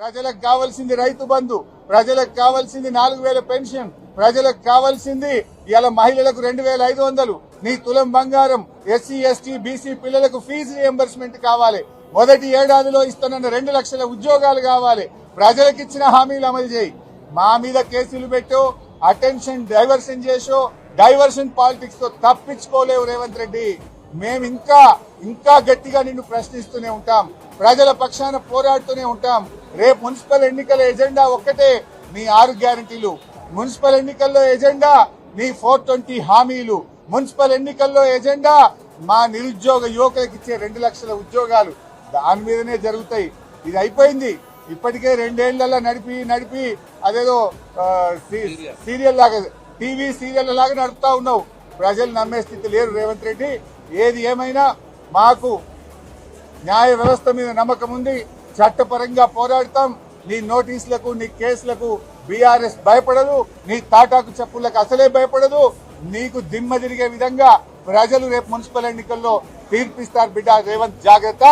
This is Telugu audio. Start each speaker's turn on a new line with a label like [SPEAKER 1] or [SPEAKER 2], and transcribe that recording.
[SPEAKER 1] ప్రజలకు కావాల్సింది రైతు బంధు, ప్రజలకు కావాల్సింది 4000 పెన్షన్, ప్రజలకు కావాల్సింది ఇలా మహిళలకు 2500, నీ తులం బంగారం, ఎస్సీ ఎస్టీ బీసీ పిల్లలకు ఫీజు రియంబర్స్మెంట్ కావాలి, మొదటి ఏడాదిలో ఇస్తున్న 2 లక్షల ఉద్యోగాలు కావాలి, ప్రజలకు ఇచ్చిన హామీలు అమలు చేయి. మా మీద కేసులు పెట్టో, అటెన్షన్ డైవర్షన్ చేసో, డైవర్షన్ పాలిటిక్స్ తో తప్పించుకోలేవు రేవంత్ రెడ్డి. మేము ఇంకా గట్టిగా నిన్ను ప్రశ్నిస్తూనే ఉంటాం, ప్రజల పక్షాన పోరాడుతూనే ఉంటాం. రేపు మున్సిపల్ ఎన్నికల ఎజెండా ఒక్కటే, మీ 6 గ్యారంటీలు. మున్సిపల్ ఎన్నికల్లో ఎజెండా మీ 420 హామీలు. మున్సిపల్ ఎన్నికల్లో ఎజెండా మా నిరుద్యోగ యువకులకు ఇచ్చే 2 లక్షల ఉద్యోగాలు. దాని మీదనే జరుగుతాయి. ఇది అయిపోయింది. ఇప్పటికే 2 ఏళ్లలో నడిపి అదేదో సీరియల్ లాగా, టీవీ సీరియల్ లాగా నడుపుతా ఉన్నావు. ప్రజలు నమ్మే స్థితి లేరు రేవంత్ రెడ్డి. ఏది ఏమైనా మాకు న్యాయ వ్యవస్థ మీద నమ్మకం ఉంది. చట్టపరంగా పోరాడతాం. నీ నోటీసులకు, నీ కేసులకు బీఆర్ఎస్ భయపడదు, నీ తాటాకు చెప్పులకు అసలే భయపడదు. నీకు దిమ్మ తిరిగే విధంగా ప్రజలు రేపు మున్సిపల్ ఎన్నికల్లో తీర్పిస్తారు బిడ్డ. రేవంత్ జాగ్రత్త.